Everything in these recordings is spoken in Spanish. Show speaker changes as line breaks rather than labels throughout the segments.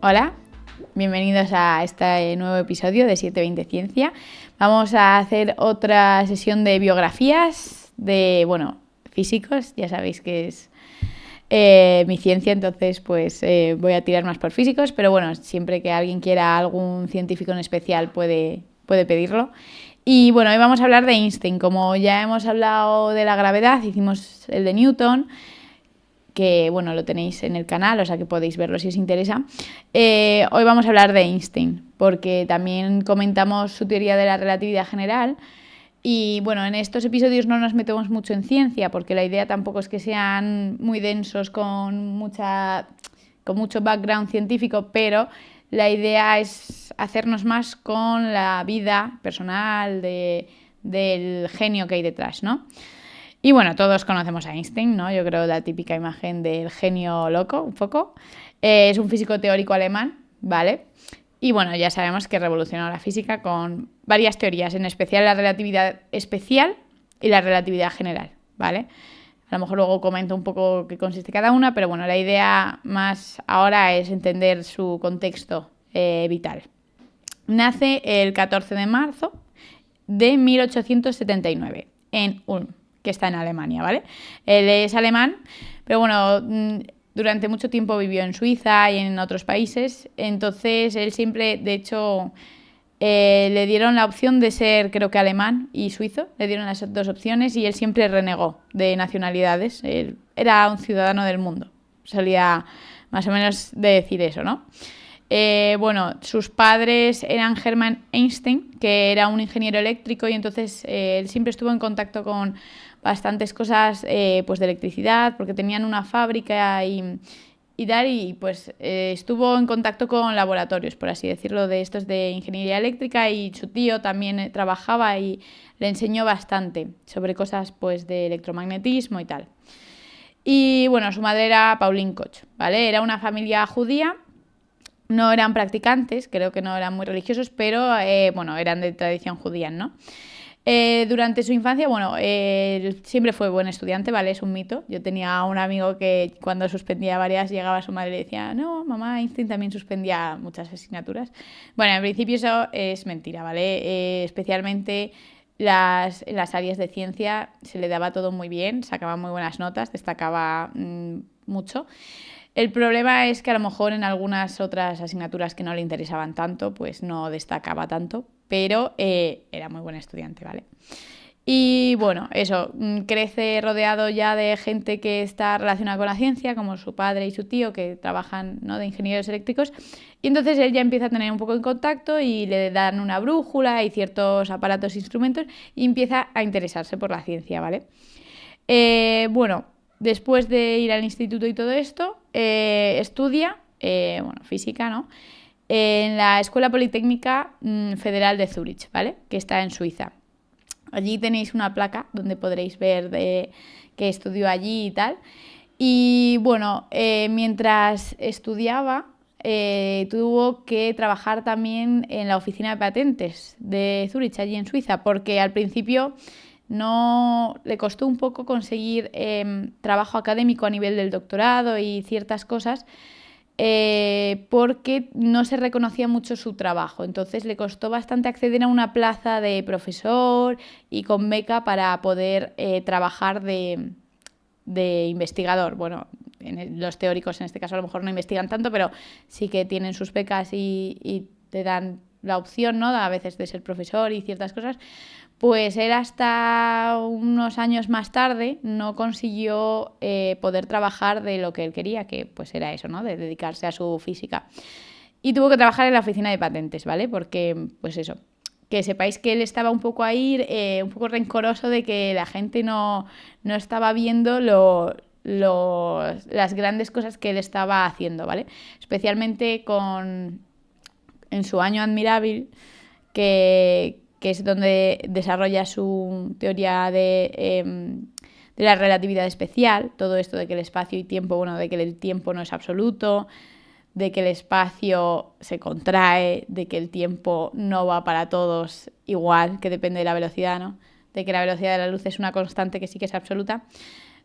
Hola, bienvenidos a este nuevo episodio de 720 Ciencia. Vamos a hacer otra sesión de biografías de, físicos. Ya sabéis que es mi ciencia, entonces pues voy a tirar más por físicos, pero bueno, siempre que alguien quiera algún científico en especial puede pedirlo. Y bueno, hoy vamos a hablar de Einstein. Como ya hemos hablado de la gravedad, hicimos el de Newton, que bueno, lo tenéis en el canal, o sea que podéis verlo si os interesa. Hoy vamos a hablar de Einstein, porque también comentamos su teoría de la relatividad general. Y bueno, en estos episodios no nos metemos mucho en ciencia, porque la idea tampoco es que sean muy densos con mucho background científico, pero la idea es hacernos más con la vida personal del genio que hay detrás, ¿no? Y bueno, todos conocemos a Einstein, ¿no? Yo creo la típica imagen del genio loco, un poco. Es un físico teórico alemán, ¿vale? Y bueno, ya sabemos que revolucionó la física con varias teorías, en especial la relatividad especial y la relatividad general, ¿vale? A lo mejor luego comento un poco qué consiste cada una, pero bueno, la idea más ahora es entender su contexto vital. Nace el 14 de marzo de 1879 en Ulm, que está en Alemania, ¿vale? Él es alemán, pero bueno, durante mucho tiempo vivió en Suiza y en otros países, entonces él siempre, de hecho, le dieron la opción de ser, creo que alemán y suizo, le dieron las dos opciones y él siempre renegó de nacionalidades, él era un ciudadano del mundo, solía más o menos de decir eso, ¿no? Sus padres eran Hermann Einstein, que era un ingeniero eléctrico, y entonces él siempre estuvo en contacto con bastantes cosas pues de electricidad, porque tenían una fábrica y estuvo en contacto con laboratorios, por así decirlo, de estos de ingeniería eléctrica, y su tío también trabajaba y le enseñó bastante sobre cosas pues de electromagnetismo y tal. Y bueno, su madre era Pauline Koch, ¿vale? Era una familia judía. No eran practicantes, creo que no eran muy religiosos, pero eran de tradición judía, ¿no? Durante su infancia, él siempre fue buen estudiante, ¿vale? Es un mito. Yo tenía un amigo que cuando suspendía varias llegaba a su madre y le decía, no, mamá, Einstein también suspendía muchas asignaturas. Bueno, en principio eso es mentira, ¿vale? Especialmente en las áreas de ciencia se le daba todo muy bien, sacaba muy buenas notas, destacaba mucho. El problema es que a lo mejor en algunas otras asignaturas que no le interesaban tanto, pues no destacaba tanto, pero era muy buen estudiante, ¿vale? Y bueno, eso, crece rodeado ya de gente que está relacionada con la ciencia, como su padre y su tío, que trabajan, ¿no?, de ingenieros eléctricos, y entonces él ya empieza a tener un poco de contacto y le dan una brújula y ciertos aparatos e instrumentos y empieza a interesarse por la ciencia, ¿vale? Después de ir al instituto y todo esto, estudia física, ¿no?, en la Escuela Politécnica Federal de Zúrich, ¿vale?, que está en Suiza. Allí tenéis una placa donde podréis ver que estudió allí y tal. Y bueno, mientras estudiaba, tuvo que trabajar también en la oficina de patentes de Zúrich, allí en Suiza, porque al principio no le costó un poco conseguir trabajo académico a nivel del doctorado y ciertas cosas, porque no se reconocía mucho su trabajo. Entonces le costó bastante acceder a una plaza de profesor y con beca para poder trabajar de investigador. Bueno, los teóricos en este caso a lo mejor no investigan tanto, pero sí que tienen sus becas y te dan la opción, ¿no?, a veces de ser profesor y ciertas cosas. Pues él hasta unos años más tarde no consiguió poder trabajar de lo que él quería, que pues era eso, ¿no?, de dedicarse a su física. Y tuvo que trabajar en la oficina de patentes, ¿vale? Porque, pues eso, que sepáis que él estaba un poco ahí, un poco rencoroso de que la gente no estaba viendo las grandes cosas que él estaba haciendo, ¿vale? Especialmente en su año admirable, que es donde desarrolla su teoría de la relatividad especial, todo esto de que el espacio y tiempo, de que el tiempo no es absoluto, de que el espacio se contrae, de que el tiempo no va para todos igual, que depende de la velocidad, ¿no?, de que la velocidad de la luz es una constante que sí que es absoluta.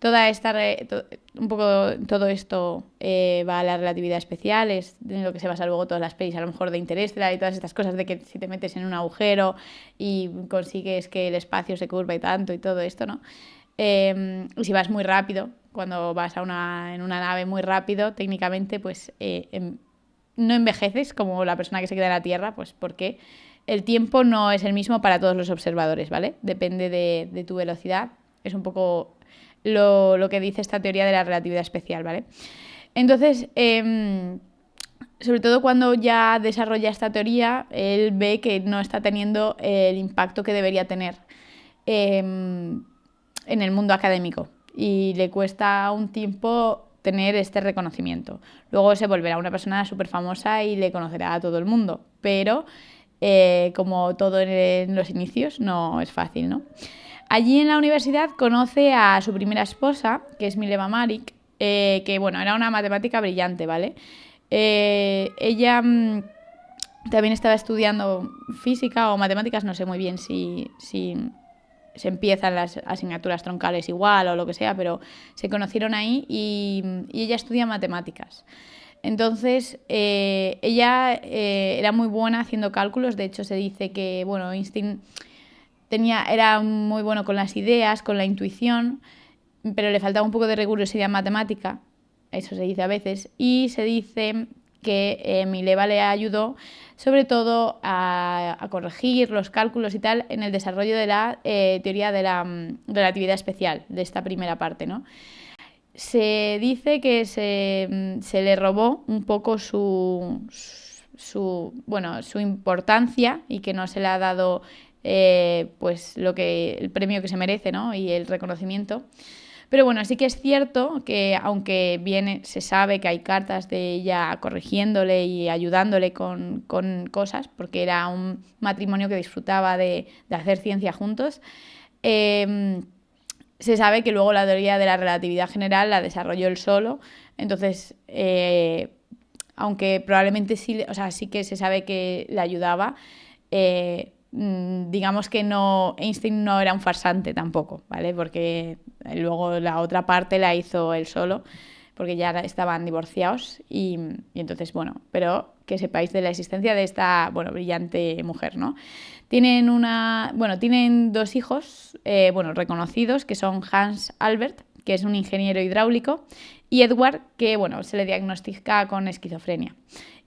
un poco todo esto va a la relatividad especial, es en lo que se basa luego todas las pelis, a lo mejor de Interestelar y todas estas cosas de que si te metes en un agujero y consigues que el espacio se curva y tanto y todo esto, ¿no? Y si vas muy rápido, cuando vas en una nave muy rápido, técnicamente, pues no envejeces como la persona que se queda en la Tierra, pues porque el tiempo no es el mismo para todos los observadores, ¿vale? Depende de tu velocidad. Es un poco lo que dice esta teoría de la relatividad especial, ¿vale? Entonces, sobre todo cuando ya desarrolla esta teoría, él ve que no está teniendo el impacto que debería tener en el mundo académico y le cuesta un tiempo tener este reconocimiento. Luego se volverá una persona súper famosa y le conocerá a todo el mundo, pero como todo en los inicios no es fácil, ¿no? Allí en la universidad conoce a su primera esposa, que es Mileva Maric, que bueno, era una matemática brillante, ¿vale? Ella también estaba estudiando física o matemáticas, no sé muy bien si se empiezan las asignaturas troncales igual o lo que sea, pero se conocieron ahí y ella estudia matemáticas. Entonces, ella era muy buena haciendo cálculos, de hecho se dice que, bueno, Einstein era muy bueno con las ideas, con la intuición, pero le faltaba un poco de rigurosidad matemática, eso se dice a veces, y se dice que Mileva le ayudó sobre todo a corregir los cálculos y tal en el desarrollo de la teoría de la relatividad especial, de esta primera parte, ¿no? Se dice que se le robó un poco su importancia y que no se le ha dado pues el premio que se merece, ¿no? Y el reconocimiento. Pero bueno, sí que es cierto que aunque se sabe que hay cartas de ella corrigiéndole y ayudándole con cosas, porque era un matrimonio que disfrutaba de hacer ciencia juntos, se sabe que luego la teoría de la relatividad general la desarrolló él solo. Entonces, aunque probablemente sí que se sabe que le ayudaba, digamos que Einstein no era un farsante tampoco, ¿vale? Porque luego la otra parte la hizo él solo, porque ya estaban divorciados y entonces, pero que sepáis de la existencia de esta, brillante mujer, ¿no? Tienen dos hijos, reconocidos, que son Hans Albert, que es un ingeniero hidráulico, y Edward, que, se le diagnostica con esquizofrenia.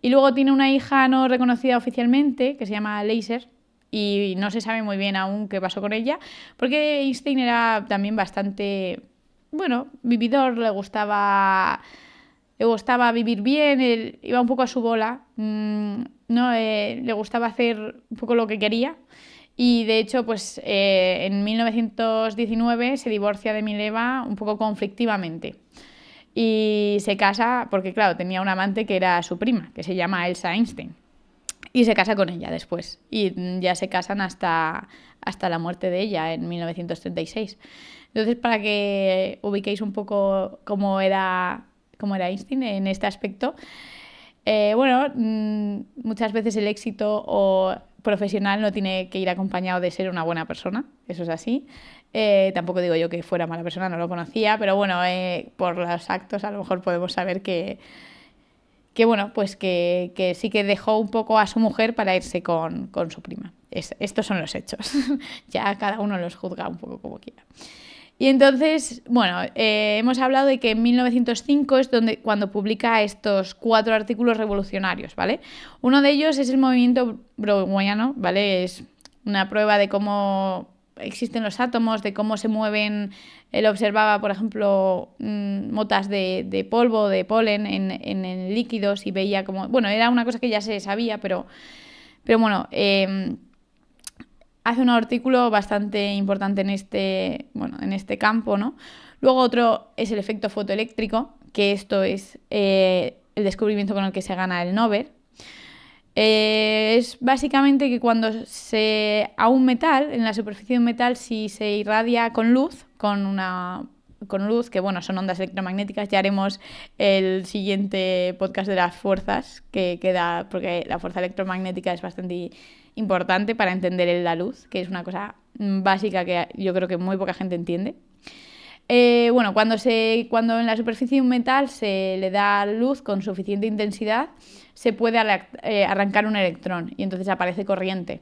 Y luego tiene una hija no reconocida oficialmente, que se llama Leiser, y no se sabe muy bien aún qué pasó con ella, porque Einstein era también bastante, vividor, le gustaba vivir bien, él iba un poco a su bola, le gustaba hacer un poco lo que quería y de hecho pues en 1919 se divorcia de Mileva un poco conflictivamente y se casa porque claro tenía una amante que era su prima, que se llama Elsa Einstein. Y se casa con ella después. Y ya se casan hasta la muerte de ella en 1936. Entonces, para que ubiquéis un poco cómo era Einstein en este aspecto, muchas veces el éxito profesional no tiene que ir acompañado de ser una buena persona. Eso es así. Tampoco digo yo que fuera mala persona, no lo conocía, pero por los actos a lo mejor podemos saber que sí que dejó un poco a su mujer para irse con su prima. Estos son los hechos. Ya cada uno los juzga un poco como quiera. Y entonces, hemos hablado de que en 1905 es cuando publica estos 4 artículos revolucionarios, ¿vale? Uno de ellos es el movimiento browniano, ¿vale? Es una prueba de cómo existen los átomos, de cómo se mueven. Él observaba, por ejemplo, motas de polvo, de polen en líquidos y veía como... era una cosa que ya se sabía, pero hace un artículo bastante importante en este campo, ¿no? Luego otro es el efecto fotoeléctrico, que esto es el descubrimiento con el que se gana el Nobel. Es básicamente que cuando a un metal, en la superficie de un metal, si se irradia con luz, con luz, que son ondas electromagnéticas, ya haremos el siguiente podcast de las fuerzas que queda, porque la fuerza electromagnética es bastante importante para entender la luz, que es una cosa básica que yo creo que muy poca gente entiende. Bueno, cuando en la superficie de un metal se le da luz con suficiente intensidad, se puede arrancar un electrón y entonces aparece corriente.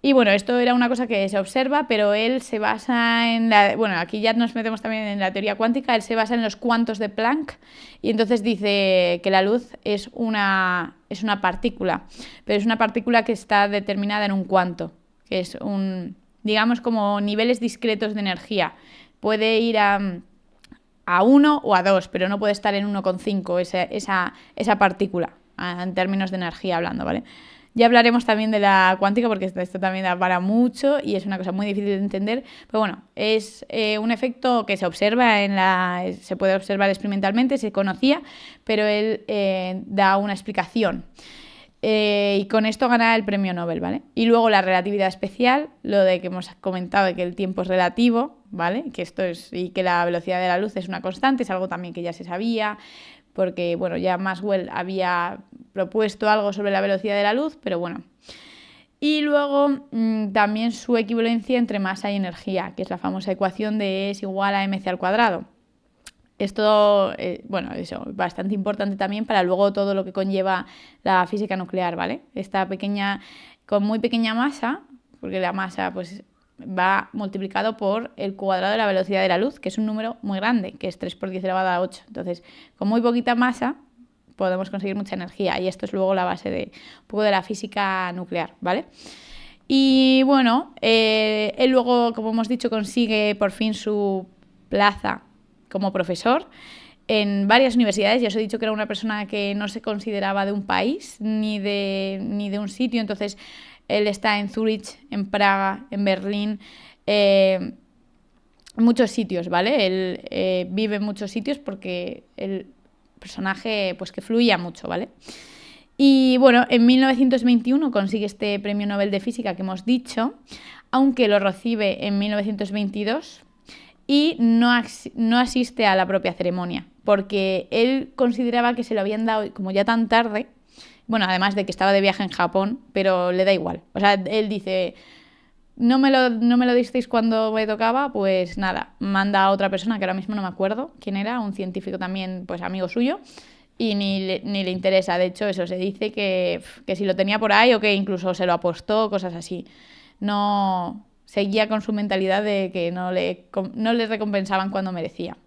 Y bueno, esto era una cosa que se observa, pero él se basa en bueno, aquí ya nos metemos también en la teoría cuántica, él se basa en los cuantos de Planck y entonces dice que la luz es una partícula, pero es una partícula que está determinada en un cuanto, que es digamos como niveles discretos de energía. Puede ir a 1 o a 2, pero no puede estar en 1,5 esa partícula, en términos de energía hablando, ¿vale? Ya hablaremos también de la cuántica porque esto también da para mucho y es una cosa muy difícil de entender, pero bueno, es un efecto que se observa se puede observar experimentalmente, se conocía, pero él da una explicación. Y con esto gana el premio Nobel, ¿vale? Y luego la relatividad especial, lo de que hemos comentado de que el tiempo es relativo, ¿vale? Que esto es, y que la velocidad de la luz es una constante, es algo también que ya se sabía, porque bueno, ya Maxwell había propuesto algo sobre la velocidad de la luz, pero bueno. Y luego también su equivalencia entre masa y energía, que es la famosa ecuación de E es igual a mc al cuadrado. Esto, bueno, eso, bastante importante también para luego todo lo que conlleva la física nuclear, ¿vale? Esta pequeña, con muy pequeña masa, porque la masa pues va multiplicado por el cuadrado de la velocidad de la luz, que es un número muy grande, que es 3 por 10 elevado a 8. Entonces, con muy poquita masa podemos conseguir mucha energía y esto es luego la base de un poco de la física nuclear, ¿vale? Y bueno, él luego, como hemos dicho, consigue por fin su plaza como profesor en varias universidades. Ya os he dicho que era una persona que no se consideraba de un país ni de un sitio, entonces él está en Zurich, en Praga, en Berlín, en muchos sitios, ¿vale? Él vive en muchos sitios porque el personaje pues que fluía mucho, ¿vale? Y bueno, en 1921 consigue este premio Nobel de Física que hemos dicho, aunque lo recibe en 1922 y no asiste a la propia ceremonia, porque él consideraba que se lo habían dado como ya tan tarde, bueno, además de que estaba de viaje en Japón, pero le da igual. O sea, él dice, no me lo disteis cuando me tocaba, pues nada, manda a otra persona, que ahora mismo no me acuerdo quién era, un científico también, pues amigo suyo, y ni le interesa. De hecho, eso se dice que si lo tenía por ahí o que incluso se lo apostó, cosas así. No seguía con su mentalidad de que no le recompensaban cuando merecía.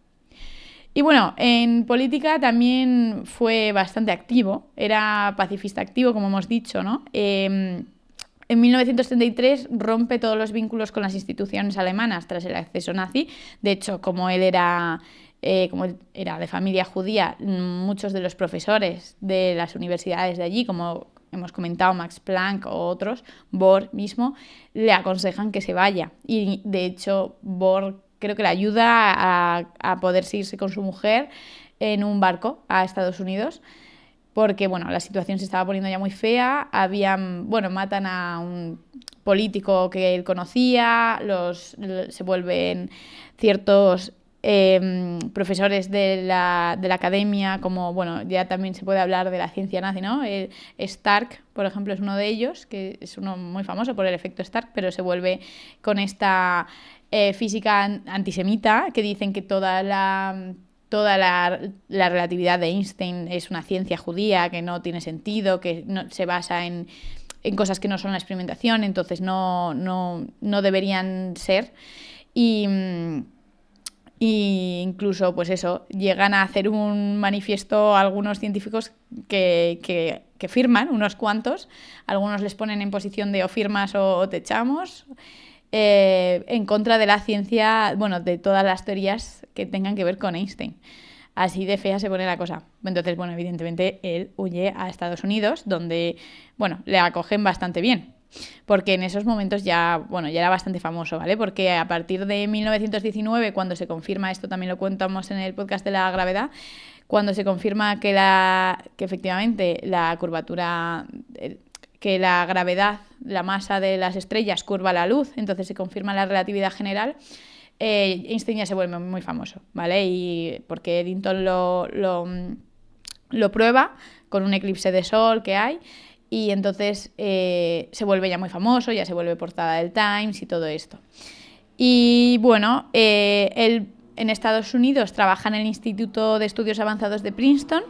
Y bueno, en política también fue bastante activo, era pacifista activo, como hemos dicho, ¿no? En 1933 rompe todos los vínculos con las instituciones alemanas tras el acceso nazi. De hecho, como él era de familia judía, muchos de los profesores de las universidades de allí, como hemos comentado Max Planck o otros, Bohr mismo, le aconsejan que se vaya. Y de hecho, Bohr creo que le ayuda a poder irse con su mujer en un barco a Estados Unidos, porque bueno, la situación se estaba poniendo ya muy fea, matan a un político que él conocía, se vuelven ciertos profesores de la academia, como bueno, ya también se puede hablar de la ciencia nazi, ¿no? Stark, por ejemplo, es uno de ellos, que es uno muy famoso por el efecto Stark, pero se vuelve con esta física antisemita, que dicen que toda la relatividad de Einstein es una ciencia judía, que no tiene sentido, que no, se basa en cosas que no son la experimentación, entonces no deberían ser. Y incluso, pues eso, llegan a hacer un manifiesto algunos científicos que firman, unos cuantos, algunos les ponen en posición de o firmas o te echamos, en contra de la ciencia, bueno, de todas las teorías que tengan que ver con Einstein. Así de fea se pone la cosa. Entonces, bueno, evidentemente él huye a Estados Unidos, donde, bueno, le acogen bastante bien. Porque en esos momentos ya era bastante famoso, ¿vale? Porque a partir de 1919, cuando se confirma, esto también lo contamos en el podcast de la gravedad, cuando se confirma que efectivamente la curvatura, que la gravedad, la masa de las estrellas curva la luz, entonces se confirma la relatividad general, Einstein ya se vuelve muy famoso, ¿vale? Y porque Eddington lo prueba con un eclipse de sol que hay, y entonces se vuelve ya muy famoso, ya se vuelve portada del Times y todo esto. Y bueno, él en Estados Unidos trabaja en el Instituto de Estudios Avanzados de Princeton.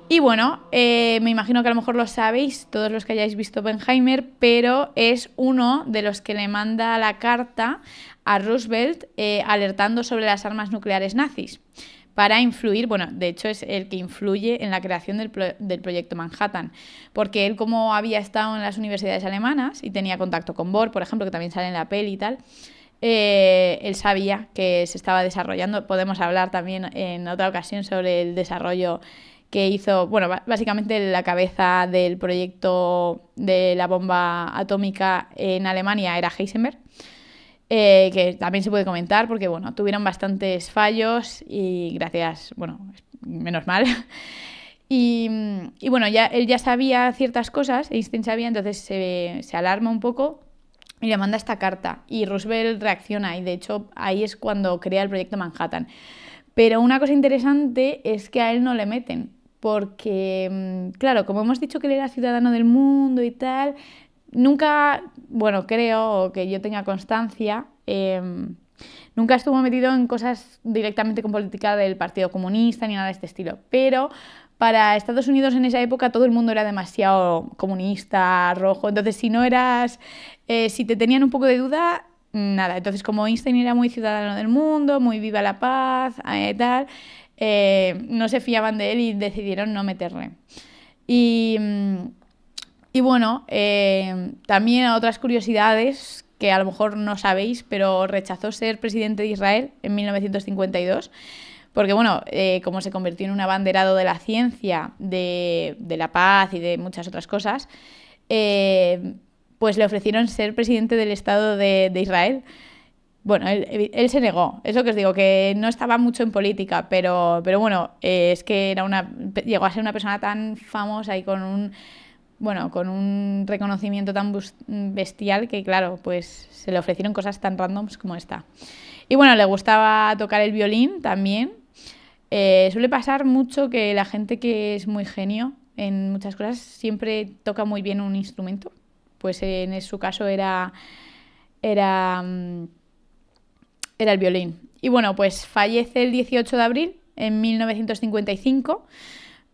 Y bueno, me imagino que a lo mejor lo sabéis, todos los que hayáis visto Oppenheimer, pero es uno de los que le manda la carta a Roosevelt alertando sobre las armas nucleares nazis para influir, bueno, de hecho es el que influye en la creación del proyecto Manhattan, porque él, como había estado en las universidades alemanas y tenía contacto con Bohr, por ejemplo, que también sale en la peli y tal, él sabía que se estaba desarrollando. Podemos hablar también en otra ocasión sobre el desarrollo que hizo, bueno, básicamente la cabeza del proyecto de la bomba atómica en Alemania era Heisenberg, que también se puede comentar porque, bueno, tuvieron bastantes fallos y gracias, bueno, menos mal. Y bueno, él ya sabía ciertas cosas, Einstein sabía, entonces se alarma un poco y le manda esta carta y Roosevelt reacciona y de hecho ahí es cuando crea el proyecto Manhattan. Pero una cosa interesante es que a él no le meten, porque, claro, como hemos dicho que él era ciudadano del mundo y tal, nunca, bueno, creo, o que yo tenga constancia, nunca estuvo metido en cosas directamente con política del Partido Comunista ni nada de este estilo. Pero para Estados Unidos en esa época todo el mundo era demasiado comunista, rojo. Entonces, si no eras, si te tenían un poco de duda, nada. Entonces, como Einstein era muy ciudadano del mundo, muy viva la paz, tal, no se fiaban de él y decidieron no meterle. Y bueno, también otras curiosidades que a lo mejor no sabéis, pero rechazó ser presidente de Israel en 1952, porque bueno, como se convirtió en un abanderado de la ciencia, de la paz y de muchas otras cosas, pues le ofrecieron ser presidente del Estado de Israel. Bueno, él se negó, es lo que os digo, que no estaba mucho en política, pero bueno, es que llegó a ser una persona tan famosa y con un reconocimiento tan bestial que, claro, pues se le ofrecieron cosas tan randoms como esta. Y bueno, le gustaba tocar el violín también. Suele pasar mucho que la gente que es muy genio en muchas cosas siempre toca muy bien un instrumento. Pues en su caso era el violín. Y bueno, pues fallece el 18 de abril en 1955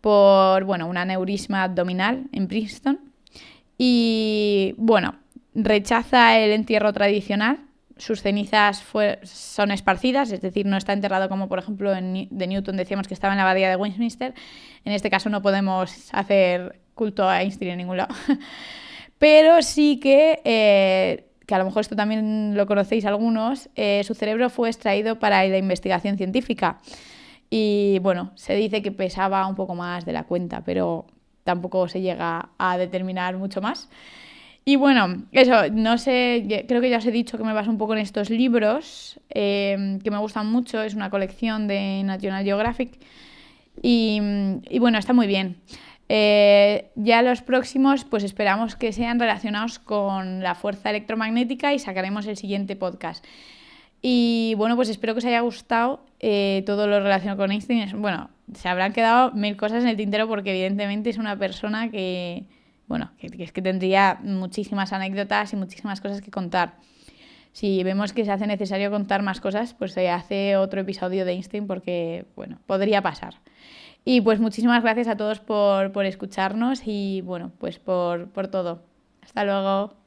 por, bueno, un aneurisma abdominal en Princeton. Y bueno, rechaza el entierro tradicional. Sus cenizas son esparcidas, es decir, no está enterrado como, por ejemplo, de Newton decíamos que estaba en la abadía de Westminster. En este caso no podemos hacer culto a Einstein en ningún lado. Pero sí que a lo mejor esto también lo conocéis algunos, su cerebro fue extraído para la investigación científica. Y bueno, se dice que pesaba un poco más de la cuenta, pero tampoco se llega a determinar mucho más. Y bueno, eso, no sé, creo que ya os he dicho que me baso un poco en estos libros, que me gustan mucho, es una colección de National Geographic y bueno, está muy bien. Ya los próximos, pues esperamos que sean relacionados con la fuerza electromagnética y sacaremos el siguiente podcast. Y bueno, pues espero que os haya gustado todo lo relacionado con Einstein. Bueno, se habrán quedado 1000 cosas en el tintero porque evidentemente es una persona que, bueno, que tendría muchísimas anécdotas y muchísimas cosas que contar. Si vemos que se hace necesario contar más cosas, pues se hace otro episodio de Einstein porque, bueno, podría pasar. Y pues muchísimas gracias a todos por escucharnos y, bueno, pues por todo. Hasta luego.